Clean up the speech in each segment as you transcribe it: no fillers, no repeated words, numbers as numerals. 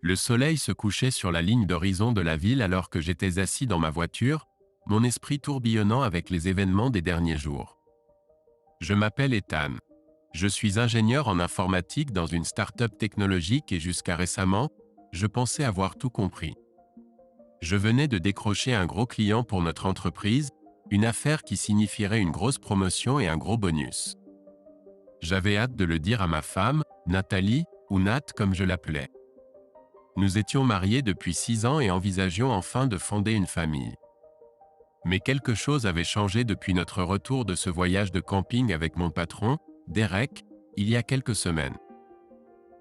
Le soleil se couchait sur la ligne d'horizon de la ville alors que j'étais assis dans ma voiture, mon esprit tourbillonnant avec les événements des derniers jours. Je m'appelle Ethan. Je suis ingénieur en informatique dans une start-up technologique et jusqu'à récemment, je pensais avoir tout compris. Je venais de décrocher un gros client pour notre entreprise, une affaire qui signifierait une grosse promotion et un gros bonus. J'avais hâte de le dire à ma femme, Nathalie, ou Nat comme je l'appelais. Nous étions mariés depuis 6 ans et envisagions enfin de fonder une famille. Mais quelque chose avait changé depuis notre retour de ce voyage de camping avec mon patron, Derek, il y a quelques semaines.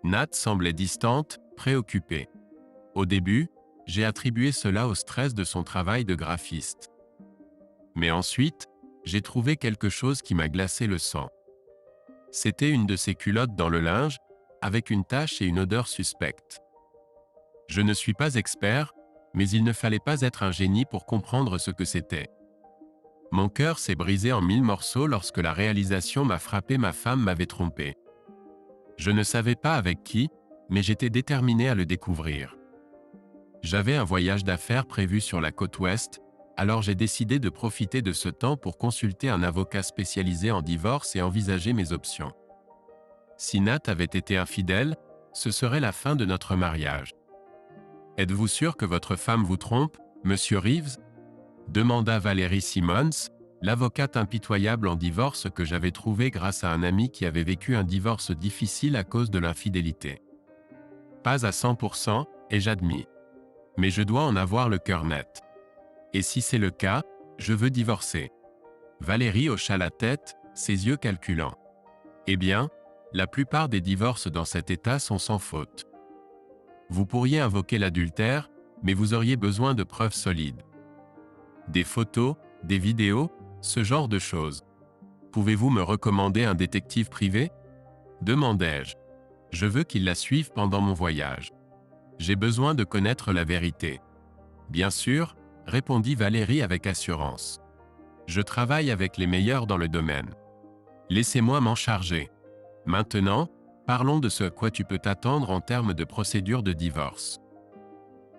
Nat semblait distante, préoccupée. Au début, j'ai attribué cela au stress de son travail de graphiste. Mais ensuite, j'ai trouvé quelque chose qui m'a glacé le sang. C'était une de ses culottes dans le linge, avec une tache et une odeur suspecte. Je ne suis pas expert, mais il ne fallait pas être un génie pour comprendre ce que c'était. Mon cœur s'est brisé en 1000 morceaux lorsque la réalisation m'a frappé, ma femme m'avait trompé. Je ne savais pas avec qui, mais j'étais déterminé à le découvrir. J'avais un voyage d'affaires prévu sur la côte ouest, alors j'ai décidé de profiter de ce temps pour consulter un avocat spécialisé en divorce et envisager mes options. Si Nat avait été infidèle, ce serait la fin de notre mariage. « Êtes-vous sûr que votre femme vous trompe, Monsieur Reeves ?» demanda Valérie Simmons, l'avocate impitoyable en divorce que j'avais trouvée grâce à un ami qui avait vécu un divorce difficile à cause de l'infidélité. « Pas à 100%, ai-je admis. Mais je dois en avoir le cœur net. Et si c'est le cas, je veux divorcer. » Valérie hocha la tête, ses yeux calculants. « Eh bien, la plupart des divorces dans cet état sont sans faute. Vous pourriez invoquer l'adultère, mais vous auriez besoin de preuves solides. Des photos, des vidéos, ce genre de choses. Pouvez-vous me recommander un détective privé ? Demandai-je. Je veux qu'il la suive pendant mon voyage. J'ai besoin de connaître la vérité. Bien sûr, répondit Valérie avec assurance. Je travaille avec les meilleurs dans le domaine. Laissez-moi m'en charger. Maintenant, parlons de ce à quoi tu peux t'attendre en termes de procédure de divorce.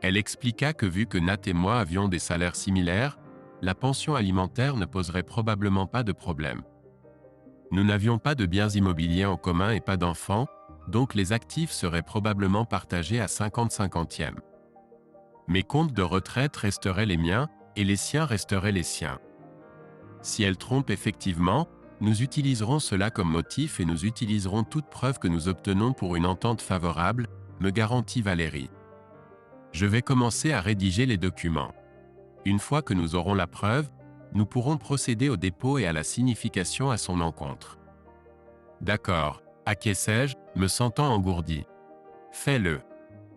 Elle expliqua que vu que Nat et moi avions des salaires similaires, la pension alimentaire ne poserait probablement pas de problème. Nous n'avions pas de biens immobiliers en commun et pas d'enfants, donc les actifs seraient probablement partagés à 50-50e. Mes comptes de retraite resteraient les miens et les siens resteraient les siens. Si elle trompe effectivement, nous utiliserons cela comme motif et nous utiliserons toute preuve que nous obtenons pour une entente favorable, me garantit Valérie. Je vais commencer à rédiger les documents. Une fois que nous aurons la preuve, nous pourrons procéder au dépôt et à la signification à son encontre. D'accord, acquiesçai-je, me sentant engourdi. Fais-le.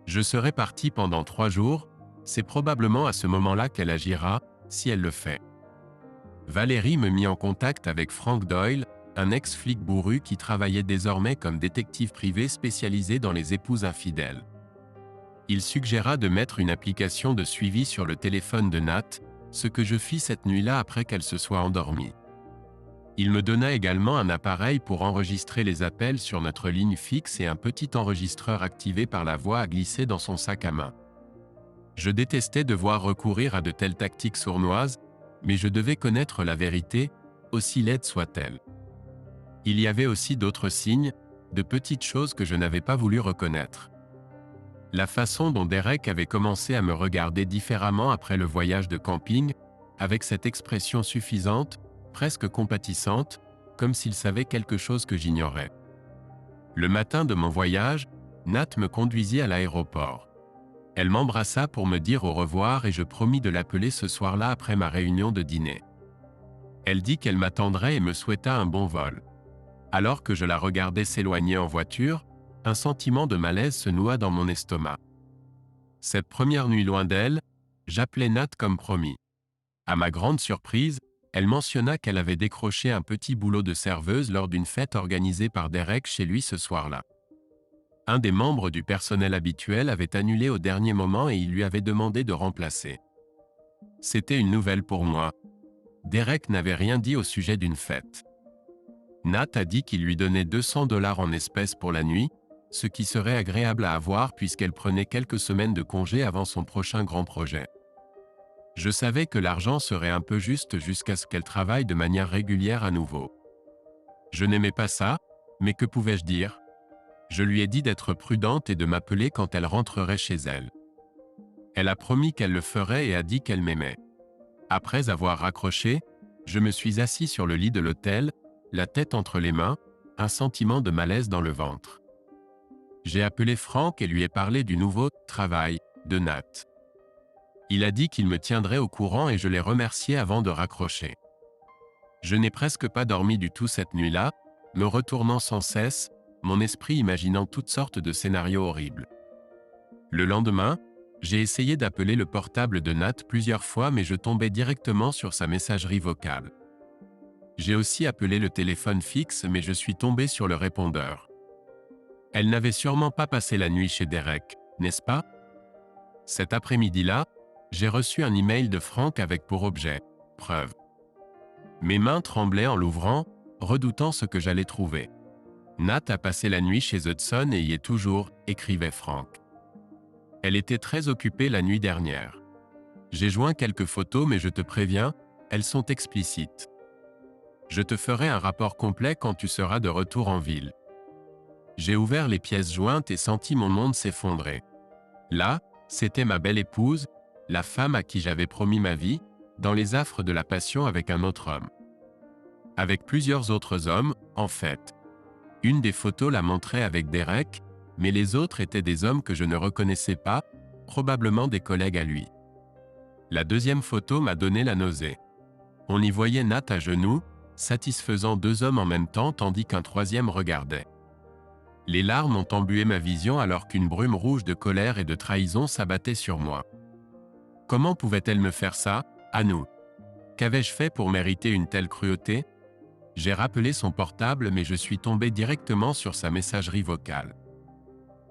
Je serai parti pendant 3 jours, c'est probablement à ce moment-là qu'elle agira, si elle le fait. Valérie me mit en contact avec Frank Doyle, un ex-flic bourru qui travaillait désormais comme détective privé spécialisé dans les épouses infidèles. Il suggéra de mettre une application de suivi sur le téléphone de Nat, ce que je fis cette nuit-là après qu'elle se soit endormie. Il me donna également un appareil pour enregistrer les appels sur notre ligne fixe et un petit enregistreur activé par la voix à glisser dans son sac à main. Je détestais devoir recourir à de telles tactiques sournoises, mais je devais connaître la vérité, aussi laide soit-elle. Il y avait aussi d'autres signes, de petites choses que je n'avais pas voulu reconnaître. La façon dont Derek avait commencé à me regarder différemment après le voyage de camping, avec cette expression suffisante, presque compatissante, comme s'il savait quelque chose que j'ignorais. Le matin de mon voyage, Nat me conduisit à l'aéroport. Elle m'embrassa pour me dire au revoir et je promis de l'appeler ce soir-là après ma réunion de dîner. Elle dit qu'elle m'attendrait et me souhaita un bon vol. Alors que je la regardais s'éloigner en voiture, un sentiment de malaise se noua dans mon estomac. Cette première nuit loin d'elle, j'appelais Nat comme promis. À ma grande surprise, elle mentionna qu'elle avait décroché un petit boulot de serveuse lors d'une fête organisée par Derek chez lui ce soir-là. Un des membres du personnel habituel avait annulé au dernier moment et il lui avait demandé de remplacer. C'était une nouvelle pour moi. Derek n'avait rien dit au sujet d'une fête. Nat a dit qu'il lui donnait $200 en espèces pour la nuit, ce qui serait agréable à avoir puisqu'elle prenait quelques semaines de congé avant son prochain grand projet. Je savais que l'argent serait un peu juste jusqu'à ce qu'elle travaille de manière régulière à nouveau. Je n'aimais pas ça, mais que pouvais-je dire? Je lui ai dit d'être prudente et de m'appeler quand elle rentrerait chez elle. Elle a promis qu'elle le ferait et a dit qu'elle m'aimait. Après avoir raccroché, je me suis assis sur le lit de l'hôtel, la tête entre les mains, un sentiment de malaise dans le ventre. J'ai appelé Franck et lui ai parlé du nouveau « travail » de Nat. Il a dit qu'il me tiendrait au courant et je l'ai remercié avant de raccrocher. Je n'ai presque pas dormi du tout cette nuit-là, me retournant sans cesse, mon esprit imaginant toutes sortes de scénarios horribles. Le lendemain, j'ai essayé d'appeler le portable de Nat plusieurs fois mais je tombais directement sur sa messagerie vocale. J'ai aussi appelé le téléphone fixe mais je suis tombé sur le répondeur. Elle n'avait sûrement pas passé la nuit chez Derek, n'est-ce pas? Cet après-midi-là, j'ai reçu un email de Franck avec pour objet « preuve ». Mes mains tremblaient en l'ouvrant, redoutant ce que j'allais trouver. Nat a passé la nuit chez Hudson et y est toujours, écrivait Franck. Elle était très occupée la nuit dernière. J'ai joint quelques photos mais je te préviens, elles sont explicites. Je te ferai un rapport complet quand tu seras de retour en ville. J'ai ouvert les pièces jointes et senti mon monde s'effondrer. Là, c'était ma belle épouse, la femme à qui j'avais promis ma vie, dans les affres de la passion avec un autre homme. Avec plusieurs autres hommes, en fait. Une des photos la montrait avec Derek, mais les autres étaient des hommes que je ne reconnaissais pas, probablement des collègues à lui. La deuxième photo m'a donné la nausée. On y voyait Nat à genoux, satisfaisant deux hommes en même temps tandis qu'un troisième regardait. Les larmes ont embué ma vision alors qu'une brume rouge de colère et de trahison s'abattait sur moi. Comment pouvait-elle me faire ça, à nous? Qu'avais-je fait pour mériter une telle cruauté? J'ai rappelé son portable mais je suis tombé directement sur sa messagerie vocale.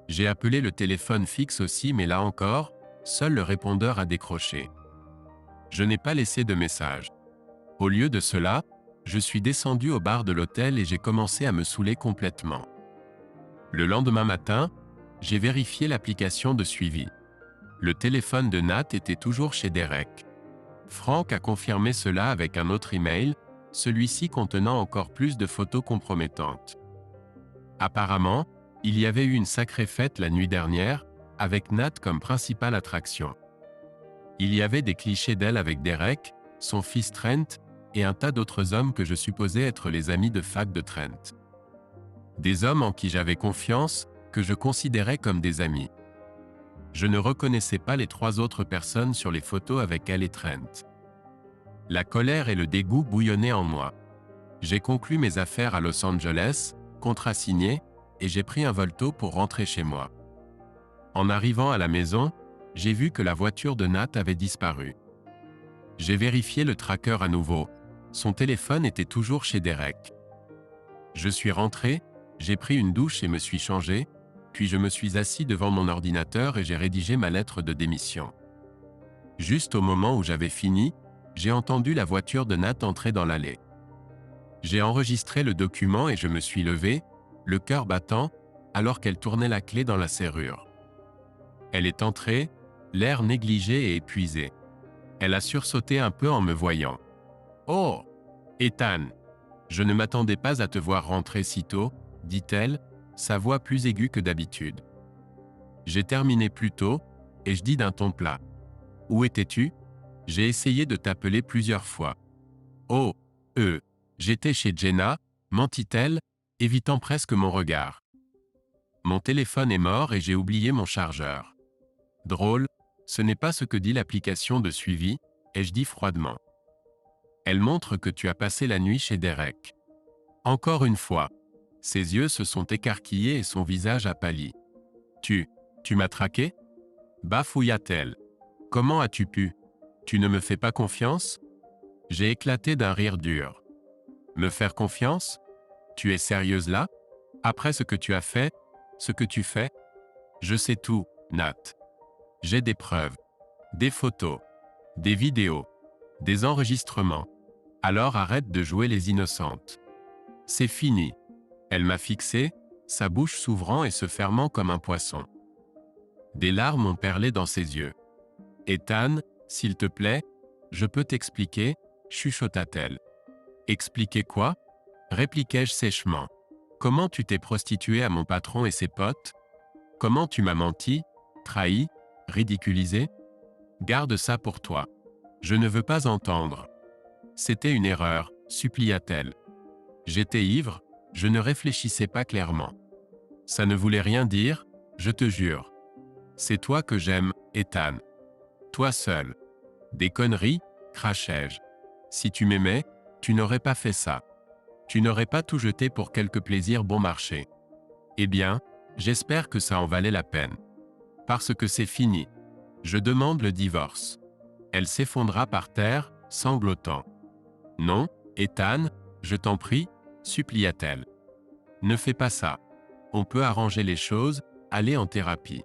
J'ai appelé le téléphone fixe aussi mais là encore, seul le répondeur a décroché. Je n'ai pas laissé de message. Au lieu de cela, je suis descendu au bar de l'hôtel et j'ai commencé à me saouler complètement. Le lendemain matin, j'ai vérifié l'application de suivi. Le téléphone de Nat était toujours chez Derek. Franck a confirmé cela avec un autre email, celui-ci contenant encore plus de photos compromettantes. Apparemment, il y avait eu une sacrée fête la nuit dernière, avec Nat comme principale attraction. Il y avait des clichés d'elle avec Derek, son fils Trent, et un tas d'autres hommes que je supposais être les amis de fac de Trent. Des hommes en qui j'avais confiance, que je considérais comme des amis. Je ne reconnaissais pas les trois autres personnes sur les photos avec elle et Trent. La colère et le dégoût bouillonnaient en moi. J'ai conclu mes affaires à Los Angeles, contrat signé, et j'ai pris un Volto pour rentrer chez moi. En arrivant à la maison, j'ai vu que la voiture de Nat avait disparu. J'ai vérifié le tracker à nouveau. Son téléphone était toujours chez Derek. Je suis rentré, j'ai pris une douche et me suis changé, puis je me suis assis devant mon ordinateur et j'ai rédigé ma lettre de démission. Juste au moment où j'avais fini, j'ai entendu la voiture de Nat entrer dans l'allée. J'ai enregistré le document et je me suis levé, le cœur battant, alors qu'elle tournait la clé dans la serrure. Elle est entrée, l'air négligé et épuisé. Elle a sursauté un peu en me voyant. « Oh, Ethan, je ne m'attendais pas à te voir rentrer si tôt, » dit-elle, sa voix plus aiguë que d'habitude. J'ai terminé plus tôt, et je dis d'un ton plat. « Où étais-tu? J'ai essayé de t'appeler plusieurs fois. »« Oh, j'étais chez Jenna, » mentit-elle, évitant presque mon regard. Mon téléphone est mort et j'ai oublié mon chargeur. Drôle, ce n'est pas ce que dit l'application de suivi, ai-je dit froidement. Elle montre que tu as passé la nuit chez Derek. Encore une fois. Ses yeux se sont écarquillés et son visage a pâli. Tu m'as traqué? Bafouilla-t-elle. Comment as-tu pu? Tu ne me fais pas confiance? J'ai éclaté d'un rire dur. Me faire confiance? Tu es sérieuse là? Après ce que tu as fait, ce que tu fais? Je sais tout, Nat. J'ai des preuves, des photos, des vidéos, des enregistrements. Alors arrête de jouer les innocentes. C'est fini. Elle m'a fixé, sa bouche s'ouvrant et se fermant comme un poisson. Des larmes ont perlé dans ses yeux. « Ethan, s'il te plaît, je peux t'expliquer, chuchota-t-elle. « Expliquer quoi » répliquai-je sèchement. « Comment tu t'es prostituée à mon patron et ses potes? Comment tu m'as menti, trahi, ridiculisé? Garde ça pour toi. Je ne veux pas entendre. » C'était une erreur, supplia-t-elle. J'étais ivre, je ne réfléchissais pas clairement. Ça ne voulait rien dire, je te jure. C'est toi que j'aime, Ethan. Toi seul. Des conneries, crachai-je. Si tu m'aimais, tu n'aurais pas fait ça. Tu n'aurais pas tout jeté pour quelque plaisir bon marché. Eh bien, j'espère que ça en valait la peine. Parce que c'est fini. Je demande le divorce. Elle s'effondra par terre, sanglotant. Non, Ethan, je t'en prie, supplia-t-elle. Ne fais pas ça. On peut arranger les choses, aller en thérapie.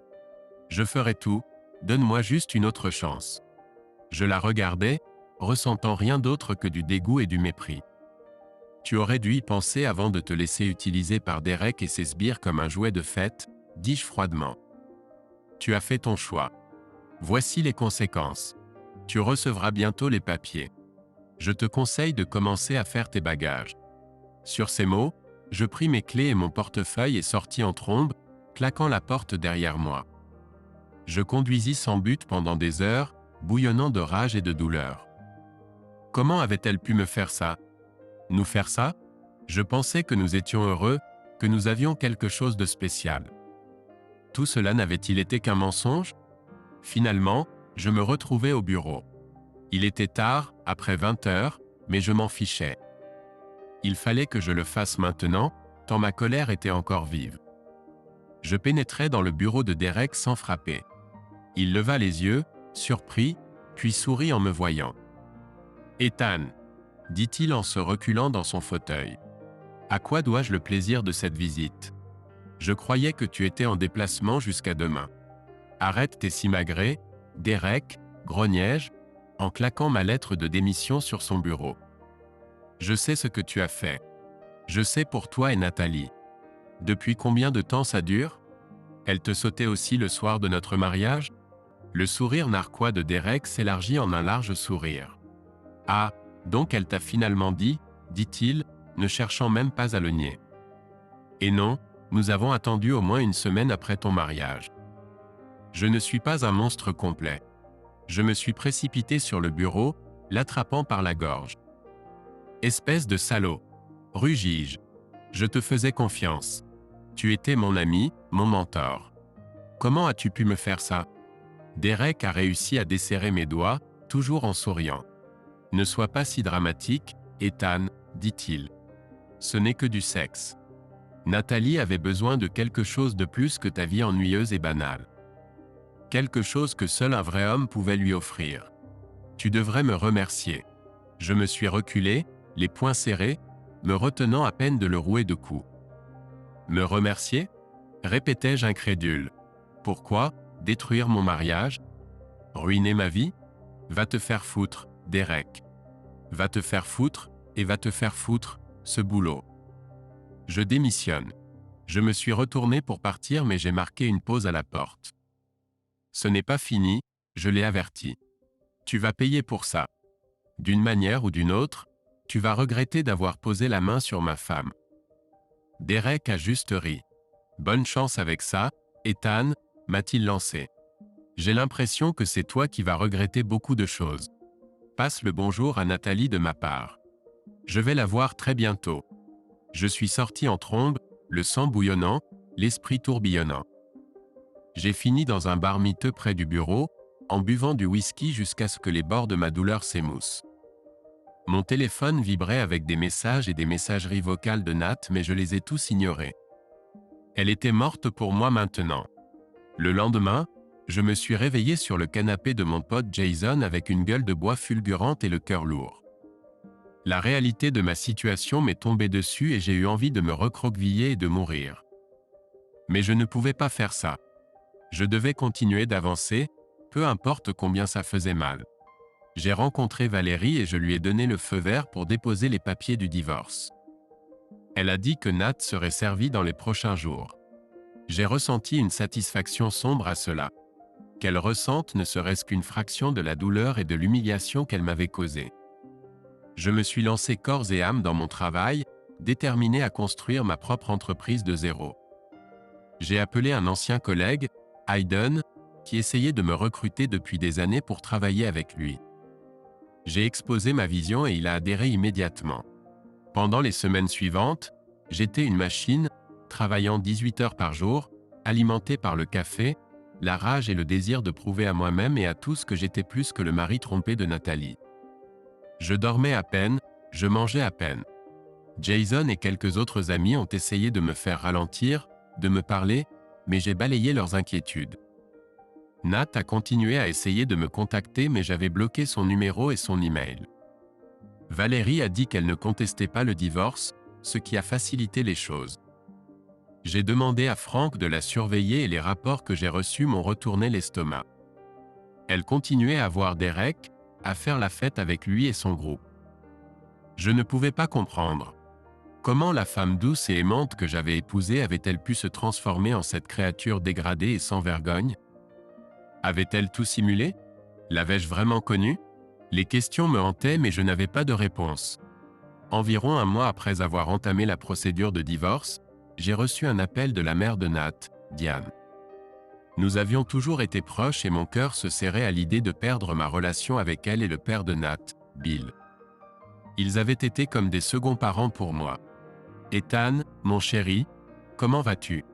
Je ferai tout, donne-moi juste une autre chance. Je la regardais, ressentant rien d'autre que du dégoût et du mépris. Tu aurais dû y penser avant de te laisser utiliser par Derek et ses sbires comme un jouet de fête, dis-je froidement. Tu as fait ton choix. Voici les conséquences. Tu recevras bientôt les papiers. Je te conseille de commencer à faire tes bagages. Sur ces mots, je pris mes clés et mon portefeuille et sortis en trombe, claquant la porte derrière moi. Je conduisis sans but pendant des heures, bouillonnant de rage et de douleur. Comment avait-elle pu me faire ça? Nous faire ça? Je pensais que nous étions heureux, que nous avions quelque chose de spécial. Tout cela n'avait-il été qu'un mensonge? Finalement, je me retrouvais au bureau. Il était tard, après 20 heures, mais je m'en fichais. Il fallait que je le fasse maintenant, tant ma colère était encore vive. Je pénétrai dans le bureau de Derek sans frapper. Il leva les yeux, surpris, puis sourit en me voyant. « Ethan, » dit-il en se reculant dans son fauteuil. « À quoi dois-je le plaisir de cette visite? Je croyais que tu étais en déplacement jusqu'à demain. Arrête tes simagrées, Derek, grognai-je, en claquant ma lettre de démission sur son bureau. Je sais ce que tu as fait. Je sais pour toi et Nathalie. Depuis combien de temps ça dure? Elle te sautait aussi le soir de notre mariage? » Le sourire narquois de Derek s'élargit en un large sourire. « Ah, donc elle t'a finalement dit, dit-il, ne cherchant même pas à le nier. Et non, nous avons attendu au moins une semaine après ton mariage. Je ne suis pas un monstre complet. Je me suis précipité sur le bureau, l'attrapant par la gorge. Espèce de salaud, rugis-je. Je te faisais confiance. Tu étais mon ami, mon mentor. Comment as-tu pu me faire ça? Derek a réussi à desserrer mes doigts, toujours en souriant. Ne sois pas si dramatique, Ethan, dit-il. Ce n'est que du sexe. Nathalie avait besoin de quelque chose de plus que ta vie ennuyeuse et banale. Quelque chose que seul un vrai homme pouvait lui offrir. Tu devrais me remercier. Je me suis reculé, les poings serrés, me retenant à peine de le rouer de coups. Me remercier? Répétai-je incrédule. Pourquoi? Détruire mon mariage? Ruiner ma vie? Va te faire foutre, Derek. Va te faire foutre, et va te faire foutre, ce boulot. Je démissionne. Je me suis retourné pour partir mais j'ai marqué une pause à la porte. Ce n'est pas fini, je l'ai averti. Tu vas payer pour ça. D'une manière ou d'une autre, tu vas regretter d'avoir posé la main sur ma femme. Derek a juste ri. Bonne chance avec ça, Ethan, m'a-t-il lancé. J'ai l'impression que c'est toi qui vas regretter beaucoup de choses. Passe le bonjour à Nathalie de ma part. Je vais la voir très bientôt. Je suis sorti en trombe, le sang bouillonnant, l'esprit tourbillonnant. J'ai fini dans un bar miteux près du bureau, en buvant du whisky jusqu'à ce que les bords de ma douleur s'émoussent. Mon téléphone vibrait avec des messages et des messageries vocales de Nat, mais je les ai tous ignorés. Elle était morte pour moi maintenant. Le lendemain, je me suis réveillé sur le canapé de mon pote Jason avec une gueule de bois fulgurante et le cœur lourd. La réalité de ma situation m'est tombée dessus et j'ai eu envie de me recroqueviller et de mourir. Mais je ne pouvais pas faire ça. Je devais continuer d'avancer, peu importe combien ça faisait mal. J'ai rencontré Valérie et je lui ai donné le feu vert pour déposer les papiers du divorce. Elle a dit que Nat serait servi dans les prochains jours. J'ai ressenti une satisfaction sombre à cela. Qu'elle ressente ne serait-ce qu'une fraction de la douleur et de l'humiliation qu'elle m'avait causée. Je me suis lancé corps et âme dans mon travail, déterminé à construire ma propre entreprise de zéro. J'ai appelé un ancien collègue, Hayden, qui essayait de me recruter depuis des années pour travailler avec lui. J'ai exposé ma vision et il a adhéré immédiatement. Pendant les semaines suivantes, j'étais une machine, travaillant 18 heures par jour, alimentée par le café, la rage et le désir de prouver à moi-même et à tous que j'étais plus que le mari trompé de Nathalie. Je dormais à peine, je mangeais à peine. Jason et quelques autres amis ont essayé de me faire ralentir, de me parler, mais j'ai balayé leurs inquiétudes. Nat a continué à essayer de me contacter mais j'avais bloqué son numéro et son email. Valérie a dit qu'elle ne contestait pas le divorce, ce qui a facilité les choses. J'ai demandé à Franck de la surveiller et les rapports que j'ai reçus m'ont retourné l'estomac. Elle continuait à voir Derek, à faire la fête avec lui et son groupe. Je ne pouvais pas comprendre. Comment la femme douce et aimante que j'avais épousée avait-elle pu se transformer en cette créature dégradée et sans vergogne? Avait-elle tout simulé? L'avais-je vraiment connue? Les questions me hantaient mais je n'avais pas de réponse. Environ un mois après avoir entamé la procédure de divorce, j'ai reçu un appel de la mère de Nat, Diane. Nous avions toujours été proches et mon cœur se serrait à l'idée de perdre ma relation avec elle et le père de Nat, Bill. Ils avaient été comme des seconds parents pour moi. « Ethan, mon chéri, comment vas-tu »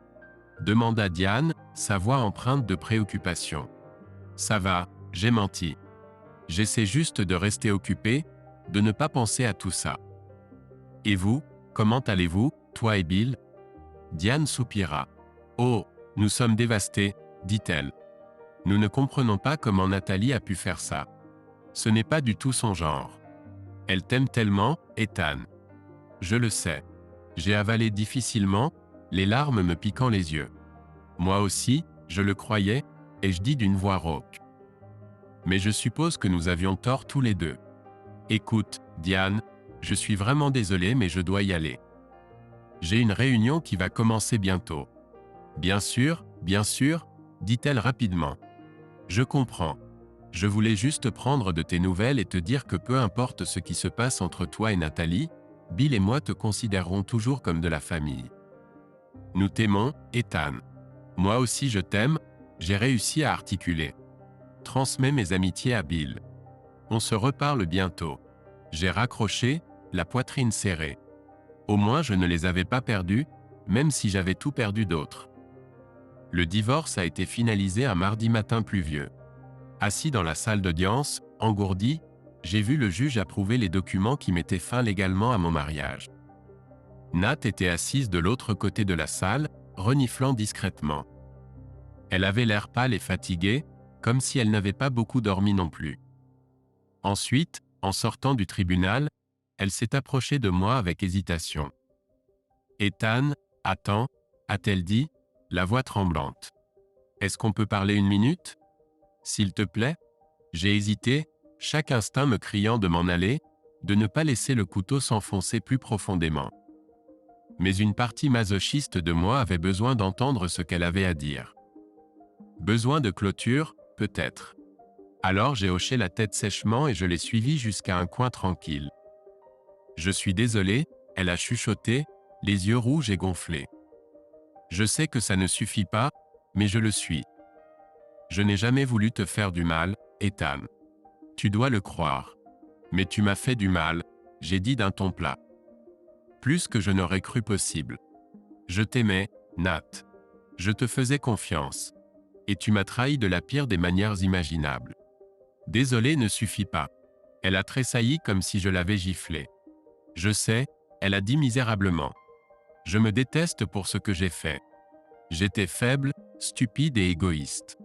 demanda Diane, sa voix empreinte de préoccupation. « Ça va, j'ai menti. J'essaie juste de rester occupé, de ne pas penser à tout ça. » « Et vous, comment allez-vous, toi et Bill » Diane soupira. « Oh, nous sommes dévastés, dit-elle. Nous ne comprenons pas comment Nathalie a pu faire ça. Ce n'est pas du tout son genre. Elle t'aime tellement, Ethan. Je le sais. J'ai avalé difficilement, les larmes me piquant les yeux. Moi aussi, je le croyais, et je dis d'une voix rauque. Mais je suppose que nous avions tort tous les deux. Écoute, Diane, je suis vraiment désolé mais je dois y aller. J'ai une réunion qui va commencer bientôt. Bien sûr, dit-elle rapidement. Je comprends. Je voulais juste prendre de tes nouvelles et te dire que peu importe ce qui se passe entre toi et Nathalie, Bill et moi te considérerons toujours comme de la famille. Nous t'aimons, Ethan. Moi aussi je t'aime, j'ai réussi à articuler. Transmets mes amitiés à Bill. On se reparle bientôt. J'ai raccroché, la poitrine serrée. Au moins je ne les avais pas perdus, même si j'avais tout perdu d'autres. Le divorce a été finalisé un mardi matin pluvieux. Assis dans la salle d'audience, engourdi, j'ai vu le juge approuver les documents qui mettaient fin légalement à mon mariage. Nat était assise de l'autre côté de la salle, reniflant discrètement. Elle avait l'air pâle et fatiguée, comme si elle n'avait pas beaucoup dormi non plus. Ensuite, en sortant du tribunal, elle s'est approchée de moi avec hésitation. « Ethan, attends, a-t-elle dit, la voix tremblante. Est-ce qu'on peut parler une minute ? S'il te plaît ? J'ai hésité, chaque instinct me criant de m'en aller, de ne pas laisser le couteau s'enfoncer plus profondément. Mais une partie masochiste de moi avait besoin d'entendre ce qu'elle avait à dire. Besoin de clôture, peut-être. Alors j'ai hoché la tête sèchement et je l'ai suivie jusqu'à un coin tranquille. Je suis désolé, elle a chuchoté, les yeux rouges et gonflés. Je sais que ça ne suffit pas, mais je le suis. Je n'ai jamais voulu te faire du mal, Ethan. Tu dois le croire. Mais tu m'as fait du mal, j'ai dit d'un ton plat. Plus que je n'aurais cru possible. Je t'aimais, Nat. Je te faisais confiance. Et tu m'as trahi de la pire des manières imaginables. Désolé ne suffit pas. Elle a tressailli comme si je l'avais giflée. Je sais, elle a dit misérablement. Je me déteste pour ce que j'ai fait. J'étais faible, stupide et égoïste.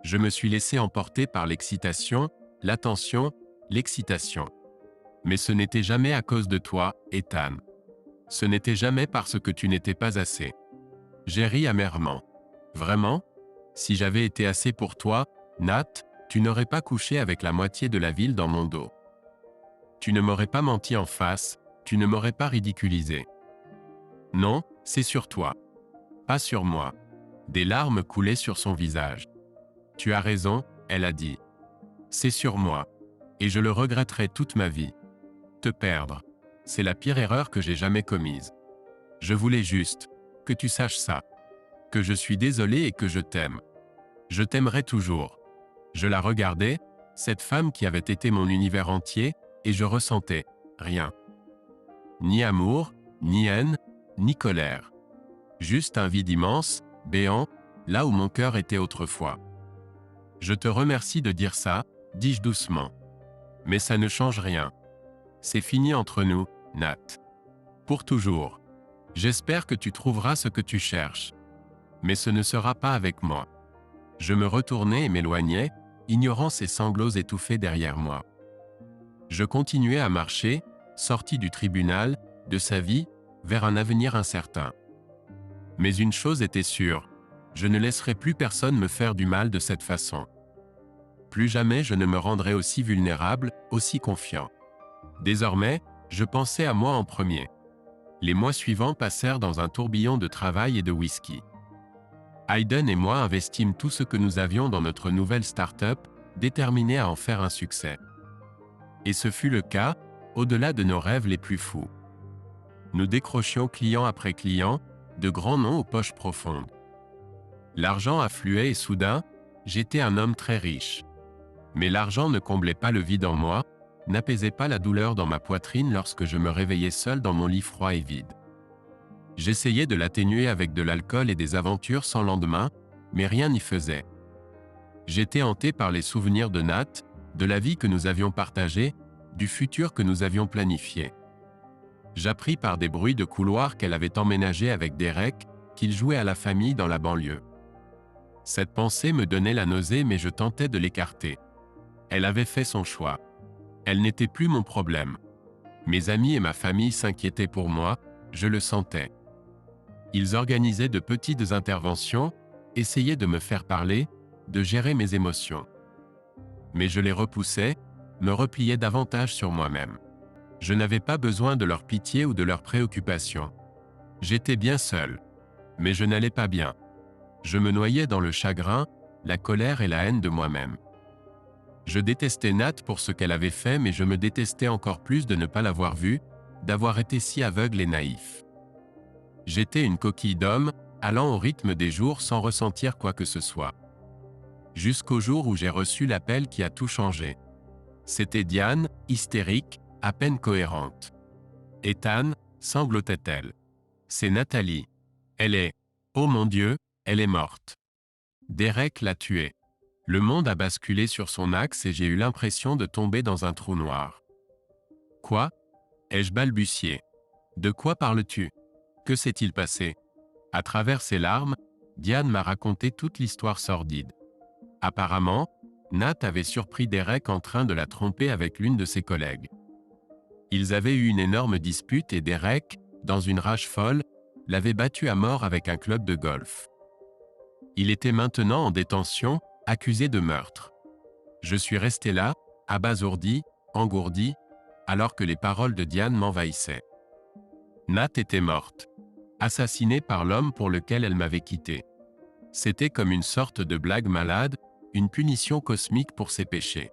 Je me suis laissé emporter par l'excitation, l'attention, l'excitation. Mais ce n'était jamais à cause de toi, Ethan. Ce n'était jamais parce que tu n'étais pas assez. J'ai ri amèrement. Vraiment ? Si j'avais été assez pour toi, Nat, tu n'aurais pas couché avec la moitié de la ville dans mon dos. Tu ne m'aurais pas menti en face, tu ne m'aurais pas ridiculisé. Non, c'est sur toi. Pas sur moi. Des larmes coulaient sur son visage. Tu as raison, elle a dit. C'est sur moi. Et je le regretterai toute ma vie. Te perdre. C'est la pire erreur que j'ai jamais commise. Je voulais juste que tu saches ça. Que je suis désolé et que je t'aime. Je t'aimerai toujours. Je la regardais, cette femme qui avait été mon univers entier, et je ressentais rien. Ni amour, ni haine, ni colère. Juste un vide immense, béant, là où mon cœur était autrefois. Je te remercie de dire ça, dis-je doucement. Mais ça ne change rien. C'est fini entre nous, Nat. Pour toujours. J'espère que tu trouveras ce que tu cherches. Mais ce ne sera pas avec moi. Je me retournai et m'éloignai, ignorant ces sanglots étouffés derrière moi. Je continuais à marcher, sorti du tribunal, de sa vie, vers un avenir incertain. Mais une chose était sûre, je ne laisserai plus personne me faire du mal de cette façon. Plus jamais je ne me rendrai aussi vulnérable, aussi confiant. Désormais, je pensais à moi en premier. Les mois suivants passèrent dans un tourbillon de travail et de whisky. Hayden et moi investissîmes tout ce que nous avions dans notre nouvelle start-up, déterminés à en faire un succès. Et ce fut le cas, au-delà de nos rêves les plus fous. Nous décrochions client après client, de grands noms aux poches profondes. L'argent affluait et soudain, j'étais un homme très riche. Mais l'argent ne comblait pas le vide en moi, n'apaisait pas la douleur dans ma poitrine lorsque je me réveillais seul dans mon lit froid et vide. J'essayais de l'atténuer avec de l'alcool et des aventures sans lendemain, mais rien n'y faisait. J'étais hanté par les souvenirs de Nat, de la vie que nous avions partagée, du futur que nous avions planifié. J'appris par des bruits de couloir qu'elle avait emménagé avec Derek, qu'il jouait à la famille dans la banlieue. Cette pensée me donnait la nausée, mais je tentais de l'écarter. Elle avait fait son choix. Elle n'était plus mon problème. Mes amis et ma famille s'inquiétaient pour moi, je le sentais. Ils organisaient de petites interventions, essayaient de me faire parler, de gérer mes émotions. Mais je les repoussais, me repliais davantage sur moi-même. Je n'avais pas besoin de leur pitié ou de leur préoccupation. J'étais bien seul. Mais je n'allais pas bien. Je me noyais dans le chagrin, la colère et la haine de moi-même. Je détestais Nat pour ce qu'elle avait fait, mais je me détestais encore plus de ne pas l'avoir vue, d'avoir été si aveugle et naïf. J'étais une coquille d'homme, allant au rythme des jours sans ressentir quoi que ce soit. Jusqu'au jour où j'ai reçu l'appel qui a tout changé. C'était Diane, hystérique, à peine cohérente. Ethan, sanglotait-elle. C'est Nathalie. Elle est... Oh mon Dieu, elle est morte. Derek l'a tuée. Le monde a basculé sur son axe et j'ai eu l'impression de tomber dans un trou noir. Quoi ? Ai-je balbutié. De quoi parles-tu ? Que s'est-il passé ? À travers ses larmes, Diane m'a raconté toute l'histoire sordide. Apparemment, Nat avait surpris Derek en train de la tromper avec l'une de ses collègues. Ils avaient eu une énorme dispute et Derek, dans une rage folle, l'avait battu à mort avec un club de golf. Il était maintenant en détention, accusé de meurtre. Je suis resté là, abasourdi, engourdi, alors que les paroles de Diane m'envahissaient. Nat était morte, assassinée par l'homme pour lequel elle m'avait quitté. C'était comme une sorte de blague malade, une punition cosmique pour ses péchés.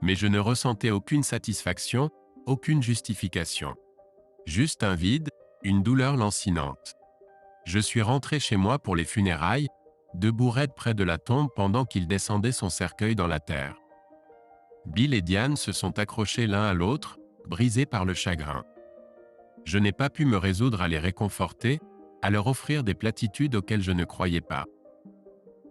Mais je ne ressentais aucune satisfaction, aucune justification. Juste un vide, une douleur lancinante. Je suis rentré chez moi pour les funérailles, debout raide près de la tombe pendant qu'il descendait son cercueil dans la terre. Bill et Diane se sont accrochés l'un à l'autre, brisés par le chagrin. Je n'ai pas pu me résoudre à les réconforter, à leur offrir des platitudes auxquelles je ne croyais pas.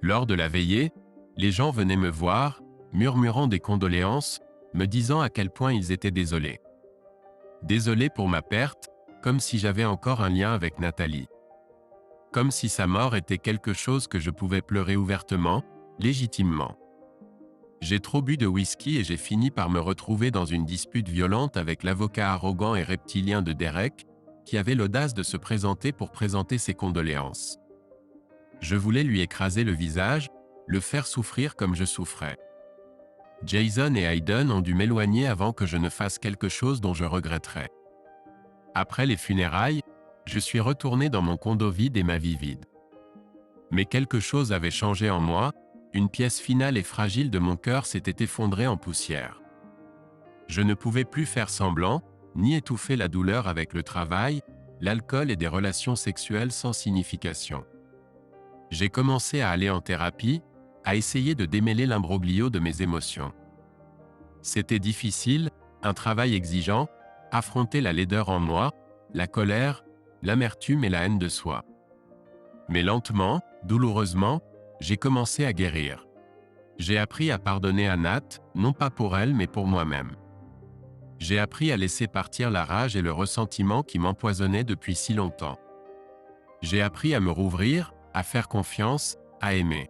Lors de la veillée, les gens venaient me voir, murmurant des condoléances, me disant à quel point ils étaient désolés. Désolés pour ma perte, comme si j'avais encore un lien avec Nathalie. Comme si sa mort était quelque chose que je pouvais pleurer ouvertement, légitimement. J'ai trop bu de whisky et j'ai fini par me retrouver dans une dispute violente avec l'avocat arrogant et reptilien de Derek, qui avait l'audace de se présenter pour présenter ses condoléances. Je voulais lui écraser le visage, le faire souffrir comme je souffrais. Jason et Hayden ont dû m'éloigner avant que je ne fasse quelque chose dont je regretterais. Après les funérailles, Je suis retourné dans mon condo vide et ma vie vide. Mais quelque chose avait changé en moi, une pièce finale et fragile de mon cœur s'était effondrée en poussière. Je ne pouvais plus faire semblant, ni étouffer la douleur avec le travail, l'alcool et des relations sexuelles sans signification. J'ai commencé à aller en thérapie, à essayer de démêler l'imbroglio de mes émotions. C'était difficile, un travail exigeant, affronter la laideur en moi, la colère, l'amertume et la haine de soi. Mais lentement, douloureusement, j'ai commencé à guérir. J'ai appris à pardonner à Nat, non pas pour elle mais pour moi-même. J'ai appris à laisser partir la rage et le ressentiment qui m'empoisonnaient depuis si longtemps. J'ai appris à me rouvrir, à faire confiance, à aimer.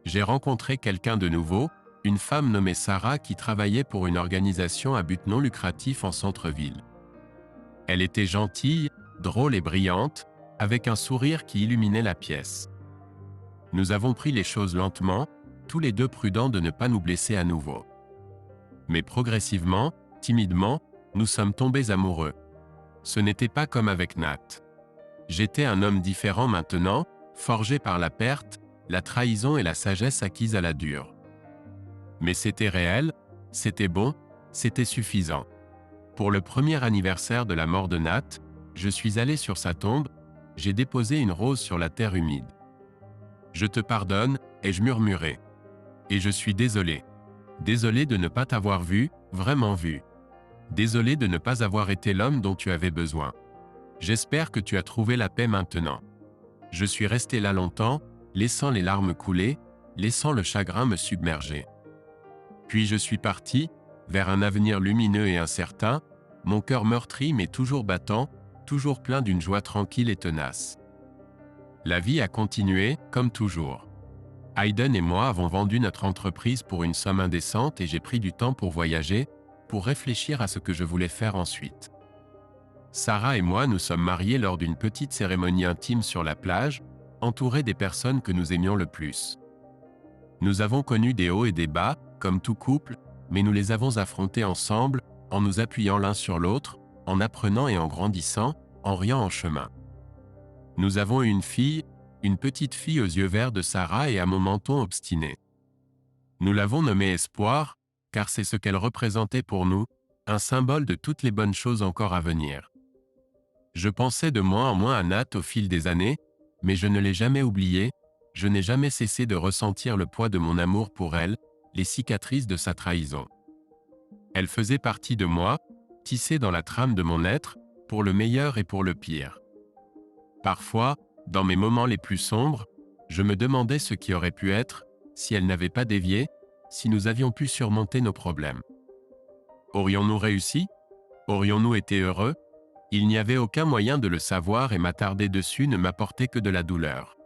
J'ai rencontré quelqu'un de nouveau, une femme nommée Sarah qui travaillait pour une organisation à but non lucratif en centre-ville. Elle était gentille, drôle et brillante, avec un sourire qui illuminait la pièce. Nous avons pris les choses lentement, tous les deux prudents de ne pas nous blesser à nouveau. Mais progressivement, timidement, nous sommes tombés amoureux. Ce n'était pas comme avec Nat. J'étais un homme différent maintenant, forgé par la perte, la trahison et la sagesse acquise à la dure. Mais c'était réel, c'était bon, c'était suffisant. Pour le premier anniversaire de la mort de Nat, je suis allé sur sa tombe, j'ai déposé une rose sur la terre humide. Je te pardonne, ai-je murmuré. Et je suis désolé. Désolé de ne pas t'avoir vu, vraiment vu. Désolé de ne pas avoir été l'homme dont tu avais besoin. J'espère que tu as trouvé la paix maintenant. Je suis resté là longtemps, laissant les larmes couler, laissant le chagrin me submerger. Puis je suis parti, vers un avenir lumineux et incertain, mon cœur meurtri mais toujours battant, toujours plein d'une joie tranquille et tenace. La vie a continué, comme toujours. Hayden et moi avons vendu notre entreprise pour une somme indécente et j'ai pris du temps pour voyager, pour réfléchir à ce que je voulais faire ensuite. Sarah et moi nous sommes mariés lors d'une petite cérémonie intime sur la plage, entourés des personnes que nous aimions le plus. Nous avons connu des hauts et des bas, comme tout couple, mais nous les avons affrontés ensemble, en nous appuyant l'un sur l'autre, en apprenant et en grandissant, en riant en chemin. Nous avons eu une petite fille aux yeux verts de Sarah et à mon menton obstiné. Nous l'avons nommée Espoir, car c'est ce qu'elle représentait pour nous, un symbole de toutes les bonnes choses encore à venir. Je pensais de moins en moins à Nat au fil des années, mais je ne l'ai jamais oubliée, je n'ai jamais cessé de ressentir le poids de mon amour pour elle, les cicatrices de sa trahison. Elle faisait partie de moi, tissée dans la trame de mon être, pour le meilleur et pour le pire. Parfois, dans mes moments les plus sombres, je me demandais ce qui aurait pu être, si elle n'avait pas dévié, si nous avions pu surmonter nos problèmes. Aurions-nous réussi? Aurions-nous été heureux? Il n'y avait aucun moyen de le savoir et m'attarder dessus ne m'apportait que de la douleur.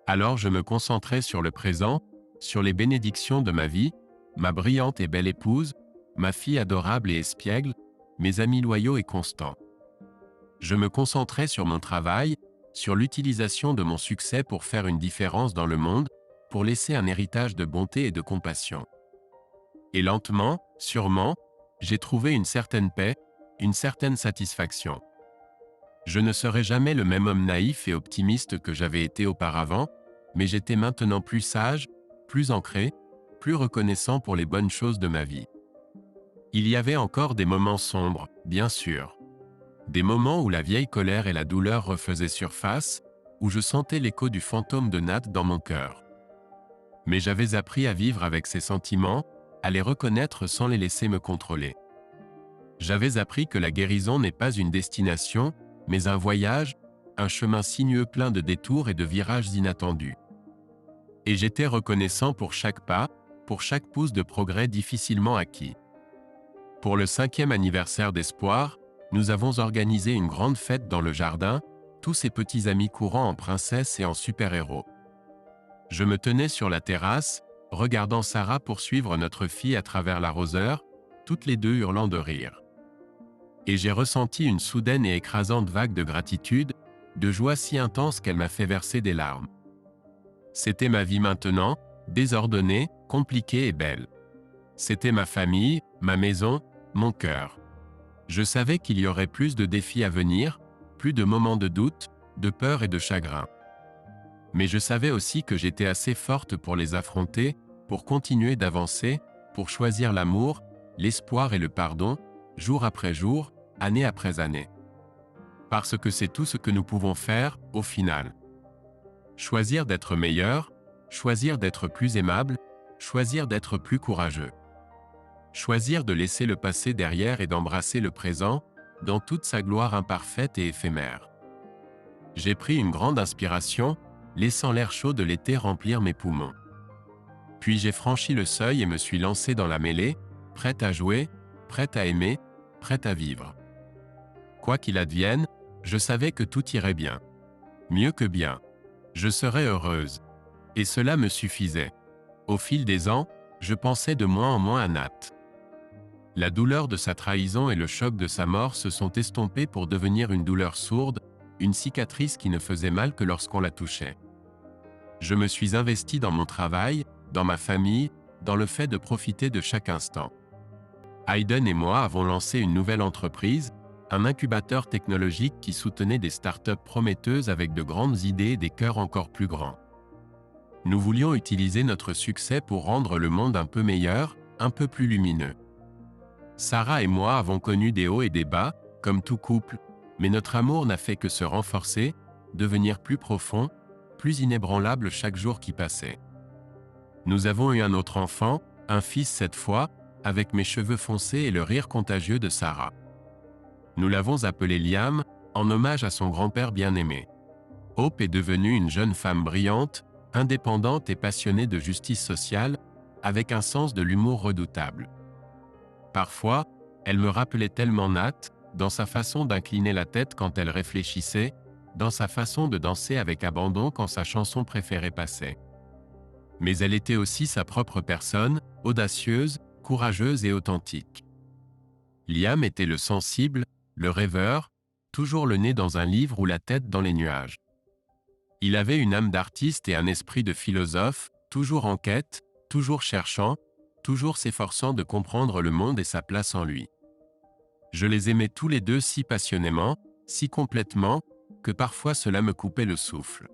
Alors je me concentrais sur le présent, sur les bénédictions de ma vie, ma brillante et belle épouse, ma fille adorable et espiègle, mes amis loyaux et constants. Je me concentrais sur mon travail, sur l'utilisation de mon succès pour faire une différence dans le monde, pour laisser un héritage de bonté et de compassion. Et lentement, sûrement, j'ai trouvé une certaine paix, une certaine satisfaction. Je ne serai jamais le même homme naïf et optimiste que j'avais été auparavant, mais j'étais maintenant plus sage, plus ancré, plus reconnaissant pour les bonnes choses de ma vie. Il y avait encore des moments sombres, bien sûr. Des moments où la vieille colère et la douleur refaisaient surface, où je sentais l'écho du fantôme de Nat dans mon cœur. Mais j'avais appris à vivre avec ces sentiments, à les reconnaître sans les laisser me contrôler. J'avais appris que la guérison n'est pas une destination, mais un voyage, un chemin sinueux plein de détours et de virages inattendus. Et j'étais reconnaissant pour chaque pas, pour chaque pouce de progrès difficilement acquis. Pour le 5e anniversaire d'Espoir, nous avons organisé une grande fête dans le jardin, tous ses petits amis courant en princesse et en super-héros. Je me tenais sur la terrasse, regardant Sarah poursuivre notre fille à travers l'arroseur, toutes les deux hurlant de rire. Et j'ai ressenti une soudaine et écrasante vague de gratitude, de joie si intense qu'elle m'a fait verser des larmes. C'était ma vie maintenant, désordonnée, compliquée et belle. C'était ma famille, ma maison, mon cœur. Je savais qu'il y aurait plus de défis à venir, Plus de moments de doute, de peur et de chagrin. Mais je savais aussi que j'étais assez forte pour les affronter, pour continuer d'avancer, pour choisir l'amour, l'espoir et le pardon, jour après jour, année après année. Parce que c'est tout ce que nous pouvons faire, au final. Choisir d'être meilleur, choisir d'être plus aimable, choisir d'être plus courageux. Choisir de laisser le passé derrière et d'embrasser le présent, dans toute sa gloire imparfaite et éphémère. J'ai pris une grande inspiration, laissant l'air chaud de l'été remplir mes poumons. Puis j'ai franchi le seuil et me suis lancé dans la mêlée, prête à jouer, prête à aimer, prête à vivre. Quoi qu'il advienne, je savais que tout irait bien. Mieux que bien. Je serais heureuse. Et cela me suffisait. Au fil des ans, je pensais de moins en moins à Nat. La douleur de sa trahison et le choc de sa mort se sont estompés pour devenir une douleur sourde, une cicatrice qui ne faisait mal que lorsqu'on la touchait. Je me suis investi dans mon travail, dans ma famille, dans le fait de profiter de chaque instant. Hayden et moi avons lancé une nouvelle entreprise, un incubateur technologique qui soutenait des startups prometteuses avec de grandes idées et des cœurs encore plus grands. Nous voulions utiliser notre succès pour rendre le monde un peu meilleur, un peu plus lumineux. Sarah et moi avons connu des hauts et des bas, comme tout couple, mais notre amour n'a fait que se renforcer, devenir plus profond, plus inébranlable chaque jour qui passait. Nous avons eu un autre enfant, un fils cette fois, avec mes cheveux foncés et le rire contagieux de Sarah. Nous l'avons appelé Liam, en hommage à son grand-père bien-aimé. Hope est devenue une jeune femme brillante, indépendante et passionnée de justice sociale, avec un sens de l'humour redoutable. Parfois, elle me rappelait tellement Nat, dans sa façon d'incliner la tête quand elle réfléchissait, dans sa façon de danser avec abandon quand sa chanson préférée passait. Mais elle était aussi sa propre personne, audacieuse, courageuse et authentique. Liam était le sensible, le rêveur, toujours le nez dans un livre ou la tête dans les nuages. Il avait une âme d'artiste et un esprit de philosophe, toujours en quête, toujours cherchant, toujours s'efforçant de comprendre le monde et sa place en lui. Je les aimais tous les deux si passionnément, si complètement, que parfois cela me coupait le souffle.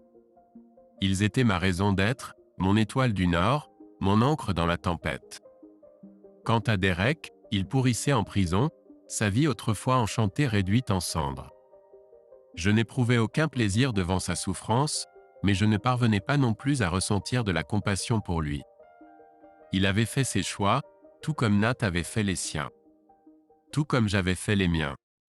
Ils étaient ma raison d'être, mon étoile du Nord, mon ancre dans la tempête. Quant à Derek, il pourrissait en prison, sa vie autrefois enchantée réduite en cendres. Je n'éprouvais aucun plaisir devant sa souffrance, mais je ne parvenais pas non plus à ressentir de la compassion pour lui. Il avait fait ses choix, tout comme Nat avait fait les siens. Tout comme j'avais fait les miens.